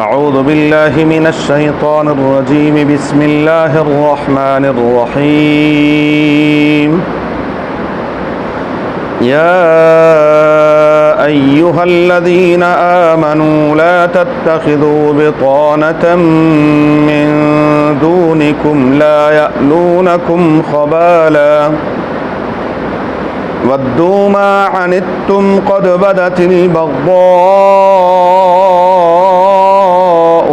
أعوذ بالله من الشيطان الرجيم بسم الله الرحمن الرحيم يا أيها الذين آمنوا لا تتخذوا بطانة من دونكم لا يألونكم خبالا ودوا ما عنتم قد بدت البغضاء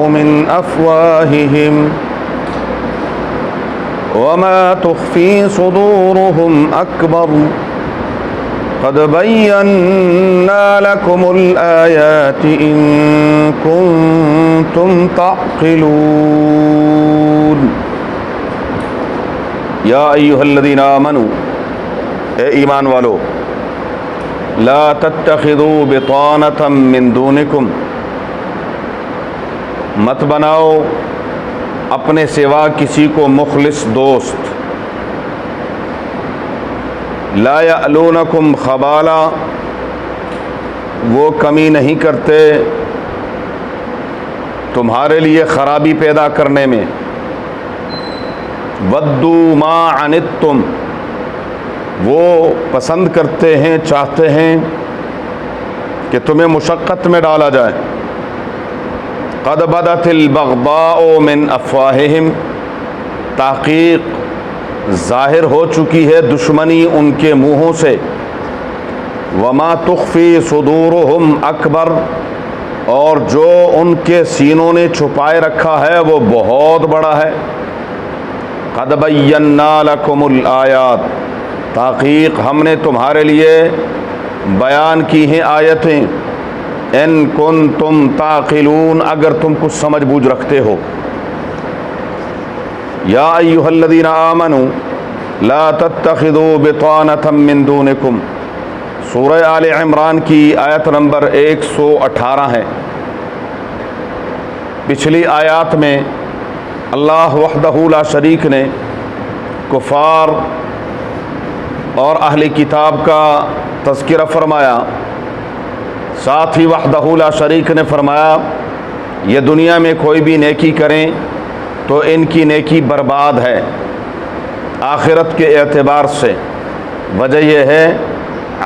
من أفواههم وما تخفي صدورهم أكبر قد بينا لكم الآيات إن كنتم تعقلون يا أيها الذين آمنوا اے ایمان والو لا تتخذوا بطانة من دونکم مت بناؤ اپنے سوا کسی کو مخلص دوست لا یألونکم خبالا وہ کمی نہیں کرتے تمہارے لیے خرابی پیدا کرنے میں ودوا ما عنتم وہ پسند کرتے ہیں چاہتے ہیں کہ تمہیں مشقت میں ڈالا جائے قد بدت البغضاء من افواہہم تحقیق ظاہر ہو چکی ہے دشمنی ان کے منہوں سے وما تخفی صدورہم اکبر اور جو ان کے سینوں نے چھپائے رکھا ہے وہ بہت بڑا ہے قد بینا لکم الآیات تحقیق ہم نے تمہارے لیے بیان کی ہیں آیتیں ان کنتم تعقلون اگر تم کچھ سمجھ بوجھ رکھتے ہو یا ایھا الذین آمنوا لا تتخذوا بطانة من دونکم سورہ آل عمران کی آیت نمبر 118 ہے۔ پچھلی آیات میں اللہ وحدہ لا شریک نے کفار اور اہل کتاب کا تذکرہ فرمایا، ساتھ ہی وحدہ لا شریک نے فرمایا یہ دنیا میں کوئی بھی نیکی کریں تو ان کی نیکی برباد ہے آخرت کے اعتبار سے۔ وجہ یہ ہے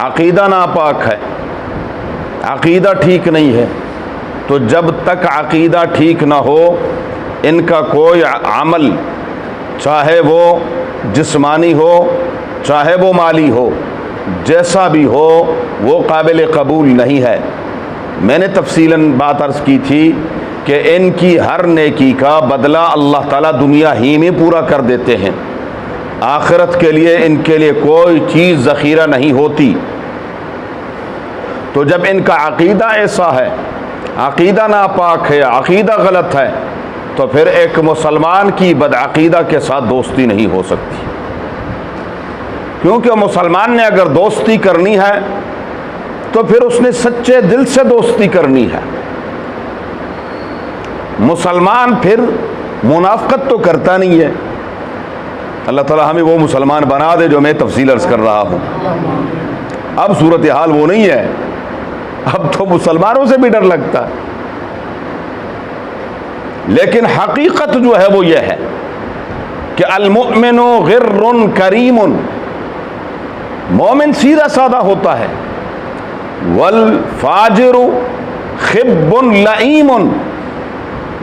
عقیدہ ناپاک ہے، عقیدہ ٹھیک نہیں ہے، تو جب تک عقیدہ ٹھیک نہ ہو ان کا کوئی عمل چاہے وہ جسمانی ہو چاہے وہ مالی ہو جیسا بھی ہو وہ قابل قبول نہیں ہے۔ میں نے تفصیلاً بات عرض کی تھی کہ ان کی ہر نیکی کا بدلہ اللہ تعالیٰ دنیا ہی میں پورا کر دیتے ہیں، آخرت کے لیے ان کے لیے کوئی چیز ذخیرہ نہیں ہوتی۔ تو جب ان کا عقیدہ ایسا ہے، عقیدہ ناپاک ہے، عقیدہ غلط ہے، تو پھر ایک مسلمان کی بدعقیدہ کے ساتھ دوستی نہیں ہو سکتی، کیونکہ مسلمان نے اگر دوستی کرنی ہے تو پھر اس نے سچے دل سے دوستی کرنی ہے۔ مسلمان پھر منافقت تو کرتا نہیں ہے۔ اللہ تعالیٰ ہمیں وہ مسلمان بنا دے جو میں تفصیل عرض کر رہا ہوں۔ اب صورتحال وہ نہیں ہے، اب تو مسلمانوں سے بھی ڈر لگتا ہے، لیکن حقیقت جو ہے وہ یہ ہے کہ المؤمن غر کریم، مومن سیدھا سادہ ہوتا ہے، والفاجر خب لئیم،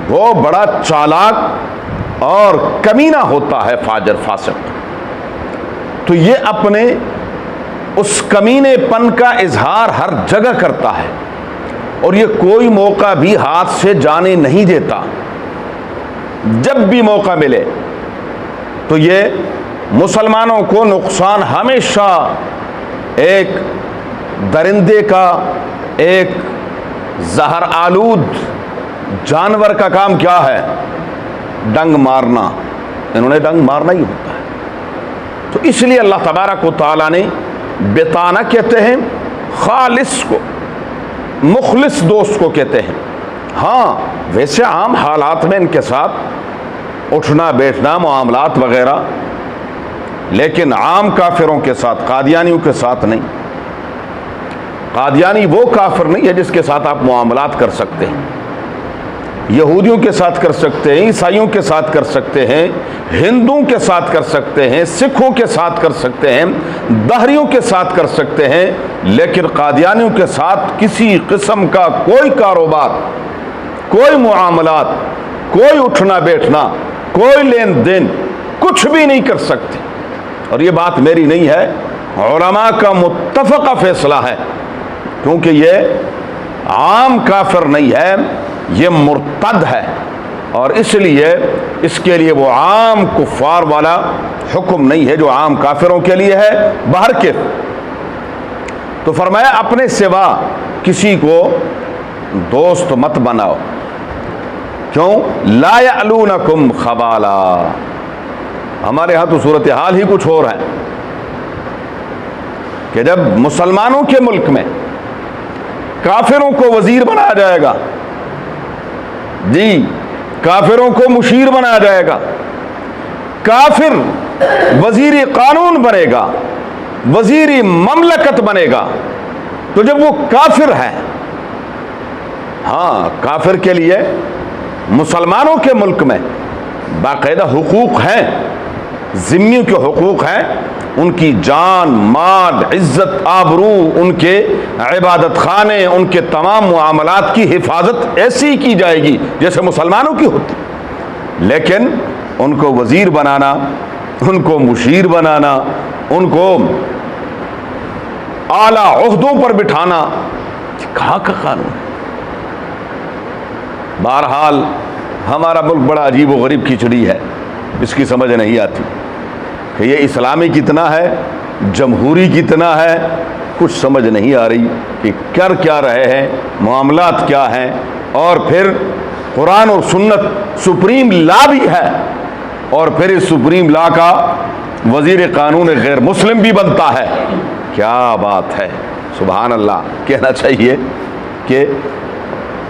وہ بڑا چالاک اور کمینہ ہوتا ہے فاجر فاسق۔ تو یہ اپنے اس کمینے پن کا اظہار ہر جگہ کرتا ہے اور یہ کوئی موقع بھی ہاتھ سے جانے نہیں دیتا۔ جب بھی موقع ملے تو یہ مسلمانوں کو نقصان ہمیشہ ایک درندے کا، ایک زہر آلود جانور کا کام کیا ہے؟ ڈنگ مارنا۔ انہوں نے ڈنگ مارنا ہی ہوتا ہے۔ تو اس لیے اللہ تبارک و تعالیٰ نے بطانہ کہتے ہیں خالص کو، مخلص دوست کو کہتے ہیں۔ ہاں ویسے عام حالات میں ان کے ساتھ اٹھنا بیٹھنا معاملات وغیرہ، لیکن عام کافروں کے ساتھ، قادیانیوں کے ساتھ نہیں۔ قادیانی وہ کافر نہیں ہے جس کے ساتھ آپ معاملات کر سکتے ہیں، یہودیوں کے ساتھ کر سکتے ہیں، عیسائیوں کے ساتھ کر سکتے ہیں، ہندوؤں کے ساتھ کر سکتے ہیں، سکھوں کے ساتھ کر سکتے ہیں، دہریوں کے ساتھ کر سکتے ہیں، لیکن قادیانیوں کے ساتھ کسی قسم کا کوئی کاروبار، کوئی معاملات، کوئی اٹھنا بیٹھنا، کوئی لین دین، کچھ بھی نہیں کر سکتے۔ اور یہ بات میری نہیں ہے، علماء کا متفقہ فیصلہ ہے، کیونکہ یہ عام کافر نہیں ہے، یہ مرتد ہے، اور اس لیے اس کے لیے وہ عام کفار والا حکم نہیں ہے جو عام کافروں کے لیے ہے۔ باہر کے تو فرمایا اپنے سوا کسی کو دوست مت بناؤ، کیوں؟ لا یعلونکم خبالا، ہمارے ہاں تو صورتحال ہی کچھ اور ہے کہ جب مسلمانوں کے ملک میں کافروں کو وزیر بنایا جائے گا، جی کافروں کو مشیر بنایا جائے گا، کافر وزیر قانون بنے گا، وزیر مملکت بنے گا، تو جب وہ کافر ہے، ہاں کافر کے لیے مسلمانوں کے ملک میں باقاعدہ حقوق ہیں، ذمیوں کے حقوق ہیں، ان کی جان، مال، عزت، آبرو، ان کے عبادت خانے، ان کے تمام معاملات کی حفاظت ایسی کی جائے گی جیسے مسلمانوں کی ہوتی، لیکن ان کو وزیر بنانا، ان کو مشیر بنانا، ان کو اعلیٰ عہدوں پر بٹھانا، کہاں کا قانون ہے؟ بہرحال ہمارا ملک بڑا عجیب و غریب کھچڑی ہے، اس کی سمجھ نہیں آتی کہ یہ اسلامی کتنا ہے، جمہوری کتنا ہے، کچھ سمجھ نہیں آ رہی کہ کر کیا رہے ہیں، معاملات کیا ہیں، اور پھر قرآن اور سنت سپریم لا بھی ہے، اور پھر اس سپریم لا کا وزیر قانون غیر مسلم بھی بنتا ہے، کیا بات ہے، سبحان اللہ۔ کہنا چاہیے کہ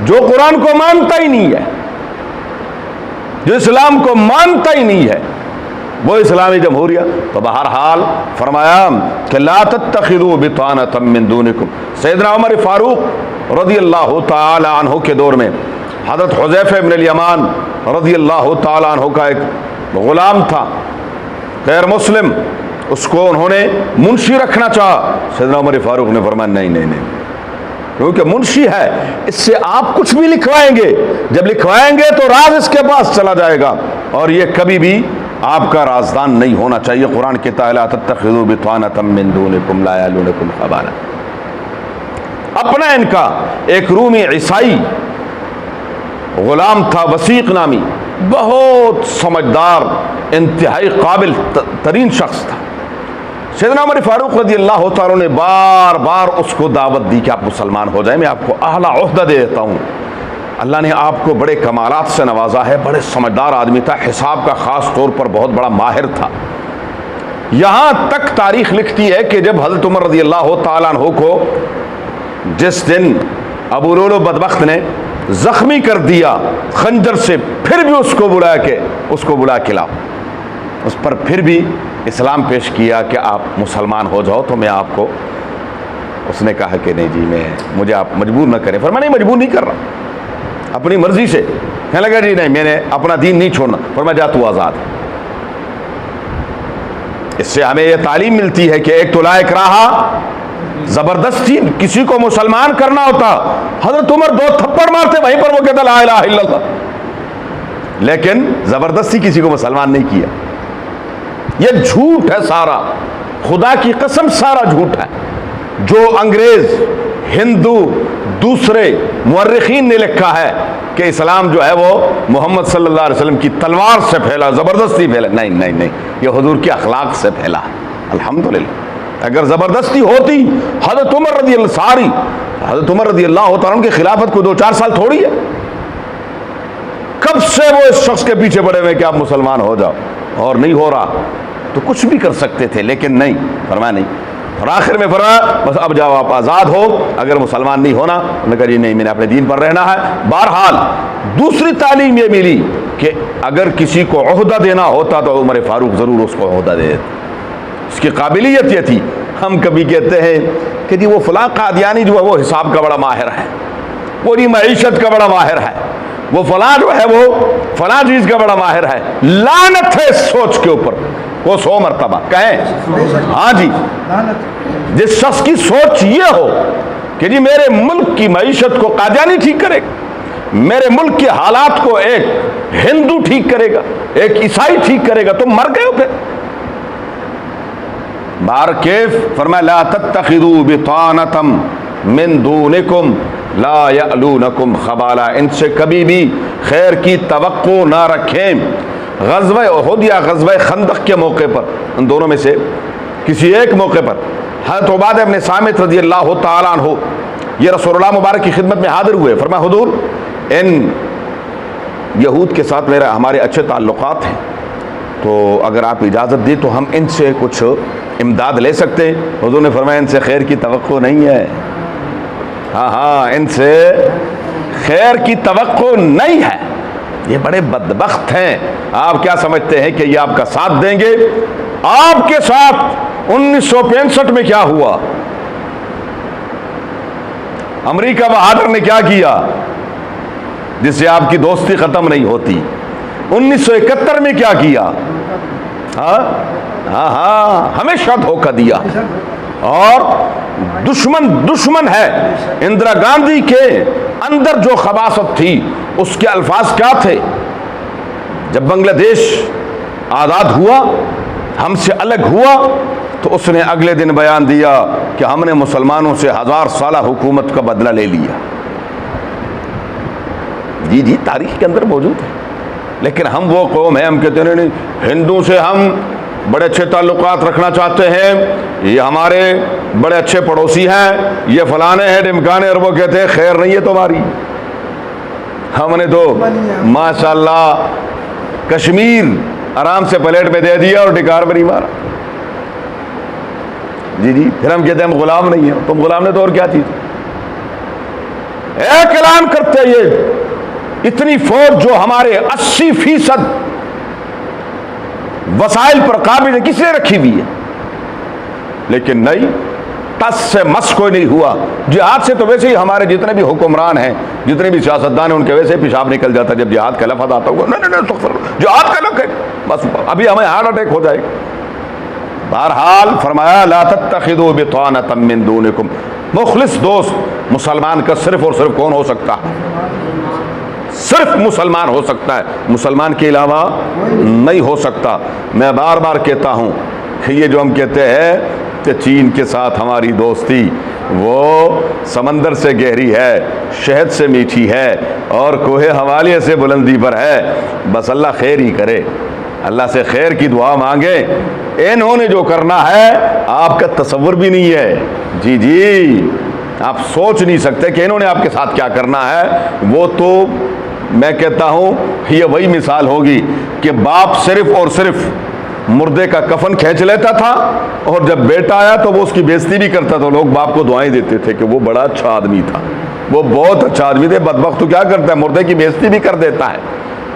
جو قرآن کو مانتا ہی نہیں ہے، جو اسلام کو مانتا ہی نہیں ہے، وہ اسلامی جمہوریہ۔ تو بہرحال فرمایا کہ لا تتخذوا بطانة من دونکم۔ سیدنا عمر فاروق رضی اللہ تعالی عنہ کے دور میں حضرت حذیفہ بن الیمان رضی اللہ تعالی عنہ کا ایک غلام تھا غیر مسلم، اس کو انہوں نے منشی رکھنا چاہا، سیدنا عمر فاروق نے فرمایا نہیں نہیں نہیں، کیونکہ منشی ہے، اس سے آپ کچھ بھی لکھوائیں گے، جب لکھوائیں گے تو راز اس کے پاس چلا جائے گا، اور یہ کبھی بھی آپ کا رازدان نہیں ہونا چاہیے۔ قرآن کی لا تتخذوا بطانة من دونکم لا یعلونکم خبالا۔ اپنا ان کا ایک رومی عیسائی غلام تھا، وسیق نامی، بہت سمجھدار، انتہائی قابل ترین شخص تھا۔ سیدنا عمر فاروق رضی اللہ تعالیٰ نے بار بار اس کو دعوت دی کہ آپ مسلمان ہو جائیں، میں آپ کو اعلیٰ عہدہ دے دیتا ہوں، اللہ نے آپ کو بڑے کمالات سے نوازا ہے، بڑے سمجھدار آدمی تھا، حساب کا خاص طور پر بہت بڑا ماہر تھا۔ یہاں تک تاریخ لکھتی ہے کہ جب حضرت عمر رضی اللہ تعالیٰ عنہ کو جس دن ابو لولو بدبخت نے زخمی کر دیا خنجر سے، پھر بھی اس کو بلا کے لاؤ، اس پر پھر بھی اسلام پیش کیا کہ آپ مسلمان ہو جاؤ تو میں آپ کو، اس نے کہا کہ نہیں جی مجھے آپ مجبور نہ کریں۔ فرمایا نہیں مجبور نہیں کر رہا، اپنی مرضی سے۔ کہنے لگا جی نہیں میں نے اپنا دین نہیں چھوڑنا۔ فرمایا جا تو آزاد ہے۔ اس سے ہمیں یہ تعلیم ملتی ہے کہ ایک تو لا اکراہ، زبردستی کسی کو مسلمان کرنا ہوتا، حضرت عمر 2 تھپڑ مارتے وہیں پر وہ کہتا لا الہ الا اللہ، لیکن زبردستی کسی کو مسلمان نہیں کیا۔ یہ جھوٹ ہے سارا، خدا کی قسم سارا جھوٹ ہے جو انگریز، ہندو، دوسرے مورخین نے لکھا ہے کہ اسلام جو ہے وہ محمد صلی اللہ علیہ وسلم کی تلوار سے پھیلا، زبردستی پھیلا۔ نہیں نہیں نہیں، یہ حضور کی اخلاق سے پھیلا۔ الحمدللہ اگر زبردستی ہوتی، حضرت عمر رضی اللہ تعالیٰ کی خلافت کو 2-4 سال تھوڑی ہے، کب سے وہ اس شخص کے پیچھے پڑے ہوئے کہ آپ مسلمان ہو جاؤ، اور نہیں ہو رہا تو کچھ بھی کر سکتے تھے، لیکن نہیں، فرمایا نہیں۔ اور آخر میں فرمایا بس اب جاؤ آپ آزاد ہو، اگر مسلمان نہیں ہونا۔ انہوں نے کہا جی نہیں میں نے اپنے دین پر رہنا ہے۔ بہرحال دوسری تعلیم یہ ملی کہ اگر کسی کو عہدہ دینا ہوتا تو عمر فاروق ضرور اس کو عہدہ دے دیتے، اس کی قابلیت یہ تھی۔ ہم کبھی کہتے ہیں کہ جی وہ فلاں قادیانی جو ہے وہ حساب کا بڑا ماہر ہے، وہ جی معیشت کا بڑا ماہر ہے، وہ فلاں جو ہے وہ فلاں چیز کا بڑا ماہر ہے. لعنت ہے اس سوچ کے اوپر. وہ 100 مرتبہ کہیں ہاں جی. جس شخص کی سوچ یہ ہو کہ جی میرے ملک کی معیشت کو قادیانی ٹھیک کرے گا, میرے ملک کے حالات کو ایک ہندو ٹھیک کرے گا, ایک عیسائی ٹھیک کرے گا, تم مر گئے ہو پھر. بار کیف فرمایا لا تتخذوا بطانة من دونکم لا یألونکم خبالا, ان سے کبھی بھی خیر کی توقع نہ رکھیں. غزوہ احد یا غزوہ خندق کے موقع پر, ان دونوں میں سے کسی ایک موقع پر حضرت عبادہ ابن صامت رضی اللہ تعالیٰ عنہ یہ رسول اللہ مبارک کی خدمت میں حاضر ہوئے. فرمایا حضور ان یہود کے ساتھ ہمارے اچھے تعلقات ہیں, تو اگر آپ اجازت دیں تو ہم ان سے کچھ امداد لے سکتے ہیں. حضور نے فرمایا ان سے خیر کی توقع نہیں ہے. ہاں ان سے خیر کی توقع نہیں ہے, یہ بڑے بدبخت ہیں. آپ کیا سمجھتے ہیں کہ یہ آپ کا ساتھ دیں گے؟ آپ کے ساتھ 1965 میں کیا ہوا, امریکہ بہادر نے کیا کیا جس سے آپ کی دوستی ختم نہیں ہوتی. 1971 میں کیا کیا, ہاں ہمیشہ دھوکہ دیا. اور دشمن ہے. اندرا گاندھی کے اندر جو خباثت تھی اس کے الفاظ کیا تھے؟ جب بنگلہ دیش آزاد ہوا, ہم سے الگ ہوا, تو اس نے اگلے دن بیان دیا کہ ہم نے مسلمانوں سے 1000 سالہ حکومت کا بدلہ لے لیا. جی تاریخ کے اندر موجود ہے. لیکن ہم وہ قوم ہیں, ہم کہتے ہیں نہیں ہندو سے ہم بڑے اچھے تعلقات رکھنا چاہتے ہیں, یہ ہمارے بڑے اچھے پڑوسی ہیں, یہ فلانے ہیں ڈمکانے, اور وہ کہتے ہیں خیر نہیں ہے تمہاری. ہم نے تو ماشاءاللہ کشمیر آرام سے پلیٹ میں دے دیا اور ڈکار میں نہیں مارا. جی پھر ہم کہتے ہیں ہم غلام نہیں ہیں. تم غلام نے تو اور کیا چیز. ایک اعلان کرتے یہ اتنی فوج جو ہمارے 80% وسائل پر قابل ہے, کس نے رکھی ہوئی ہے؟ لیکن نہیں, ٹس سے مس کوئی نہیں ہوا. جہاد سے تو ویسے ہی ہمارے جتنے بھی حکمران ہیں, جتنے بھی سیاستدان ہیں, ان کے ویسے ہی پیشاب نکل جاتا ہے جب جہاد کا لفظ آتا ہوگا. نہیں جہاد کا لفظ ہے, بس ابھی ہمیں ہارٹ اٹیک ہو جائے گا. بہرحال فرمایا لا تتخذوا بطانة من دونکم. مخلص دوست مسلمان کا صرف اور صرف کون ہو سکتا ہے؟ صرف مسلمان ہو سکتا ہے, مسلمان کے علاوہ نہیں ہو سکتا. میں بار بار کہتا ہوں کہ یہ جو ہم کہتے ہیں کہ چین کے ساتھ ہماری دوستی وہ سمندر سے گہری ہے, شہد سے میٹھی ہے, اور کوہ حوالیہ سے بلندی پر ہے. بس اللہ خیر ہی کرے, اللہ سے خیر کی دعا مانگے. انہوں نے جو کرنا ہے آپ کا تصور بھی نہیں ہے. جی آپ سوچ نہیں سکتے کہ انہوں نے آپ کے ساتھ کیا کرنا ہے. وہ تو میں کہتا ہوں یہ وہی مثال ہوگی کہ باپ صرف اور صرف مردے کا کفن کھینچ لیتا تھا, اور جب بیٹا آیا تو وہ اس کی بےزتی بھی کرتا تھا. لوگ باپ کو دعائیں دیتے تھے کہ وہ بڑا اچھا آدمی تھا, وہ بہت اچھا آدمی تھے. بدبخت تو کیا کرتا ہے, مردے کی بےزتی بھی کر دیتا ہے.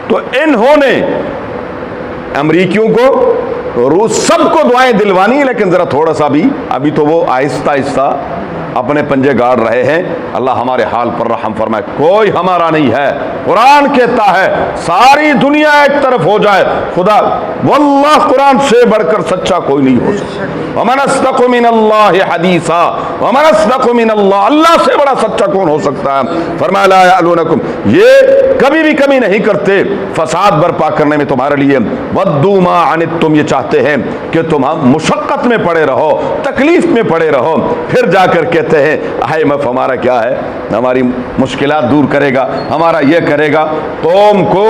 تو انہوں نے امریکیوں کو, روس, سب کو دعائیں دلوانی, لیکن ذرا تھوڑا سا بھی ابھی تو وہ آہستہ آہستہ اپنے پنجے گاڑ رہے ہیں. اللہ ہمارے حال پر رحم فرمائے. کوئی ہمارا نہیں ہے. قرآن کہتا ہے ساری دنیا ایک طرف ہو جائے, خدا واللہ قرآن سے بڑھ کر سچا کوئی نہیں ہو سکتا. ومن اصدق من اللہ حدیثا, ومن اصدق من اللہ, اللہ سے بڑا سچا کون ہو سکتا ہے. فرمایا لا یعلونکم, یہ کبھی بھی کمی نہیں کرتے فساد برپا کرنے میں تمہارے لیے. ودوا ما عنتم, یہ چاہتے ہیں کہ تم مشقت میں پڑے رہو, تکلیف میں پڑے رہو, پھر جا کر کہتے ہیں IMF ہمارا کیا ہے, ہماری مشکلات دور کرے گا, ہمارا یہ کرے گا. قوم کو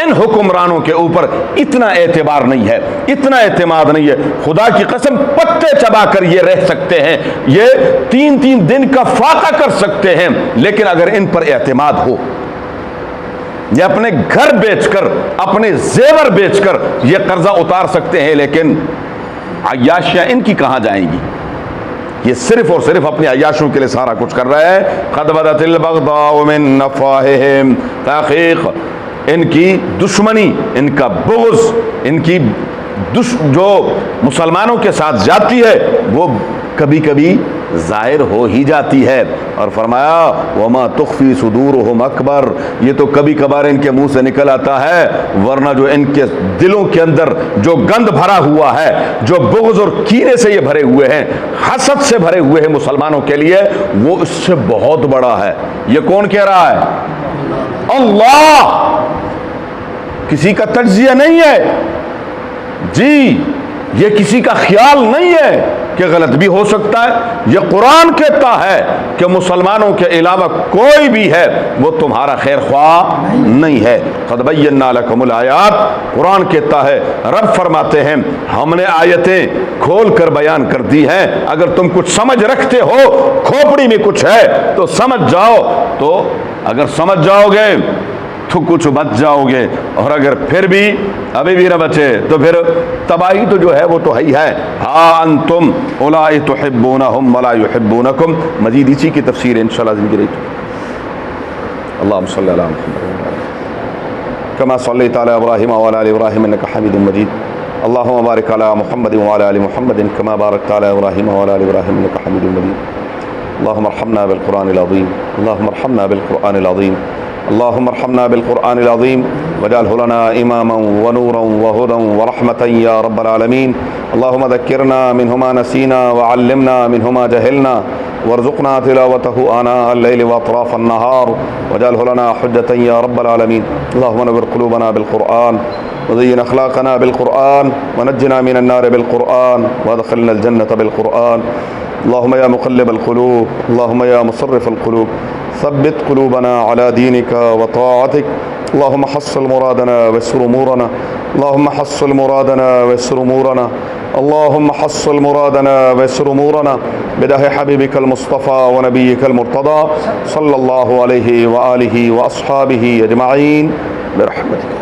ان حکمرانوں کے اوپر اتنا اعتبار نہیں ہے, اتنا اعتماد نہیں ہے. خدا کی قسم پتے چبا کر یہ رہ سکتے ہیں, یہ 3 دن کا فاقہ کر سکتے ہیں, لیکن اگر ان پر اعتماد ہو, یہ اپنے گھر بیچ کر, اپنے زیور بیچ کر یہ قرضہ اتار سکتے ہیں, لیکن عیاشیاں ان کی کہاں جائیں گی؟ یہ صرف اور صرف اپنی عیاشوں کے لیے سارا کچھ کر رہا ہے. قد بدت البغضاء من افواہہم, تحقیق ان کی دشمنی, ان کا بغض, ان کی جو مسلمانوں کے ساتھ جاتی ہے وہ کبھی کبھی ظاہر ہو ہی جاتی ہے۔ اور فرمایا وما تخفی صدورہم اکبر، یہ تو کبھی کبھار ان کے منہ سے نکل آتا ہے، ورنہ جو ان کے دلوں کے اندر جو گند بھرا ہوا ہے، جو بغض اور کینے سے یہ بھرے ہوئے ہیں، حسد سے بھرے ہوئے ہیں مسلمانوں کے لیے، وہ اس سے بہت بڑا ہے۔ یہ کون کہہ رہا ہے؟ اللہ، کسی کا تجزیہ نہیں ہے جی، یہ کسی کا خیال نہیں ہے کہ غلط بھی ہو سکتا ہے، یہ قرآن کہتا ہے کہ مسلمانوں کے علاوہ کوئی بھی ہے وہ تمہارا خیر خواہ نہیں ہے۔ قد بینا لکم الآیات، قرآن کہتا ہے، رب فرماتے ہیں ہم نے آیتیں کھول کر بیان کر دی ہیں، اگر تم کچھ سمجھ رکھتے ہو، کھوپڑی میں کچھ ہے تو سمجھ جاؤ، تو اگر سمجھ جاؤ گے تو کچھ بچ جاؤ گے، اور اگر پھر بھی ابھی بھی نہ بچے تو پھر تباہی تو جو ہے وہ تو ہے۔ ہا انتم اولائی تحبونہم ولا یحبونکم، مزید اسی کی تفسیر انشاءاللہ زندگی رہی۔ اللہم صلی علی محمد کما صلیت علی ابراہیم وعلی آل ابراہیم انک حمید مجید، اللہم بارک علی محمد وعلی آل محمد کما بارکت علی ابراہیم وعلی آل ابراہیم انک حمید مجید، اللہم ارحمنا بالقرآن العظیم، اللہم ارحمنا بالقرآن العظیم، اللهم ارحمنا بالقرآن العظيم واجعله لنا إماما ونورا وهدى ورحمة يا رب العالمين، اللهم ذكرنا منه ما نسينا وعلمنا منه ما جهلنا وارزقنا تلاوته آناء الليل وأطراف النهار واجعله لنا حجة يا رب العالمين، اللهم نور قلوبنا بالقرآن وزين أخلاقنا بالقرآن ونجنا من النار بالقرآن وادخلنا الجنة بالقرآن، اللهم يا مقلب القلوب، اللهم يا مصرف القلوب، ثبت قلوبنا على دينك وطاعتك، اللهم حصل مرادنا ويسر أمورنا، اللهم حصل مرادنا ويسر أمورنا، اللهم حصل مرادنا ويسر أمورنا بداه حبيبك المصطفى ونبيك المرتضى صلى الله عليه وآله وأصحابه أجمعين برحمتك۔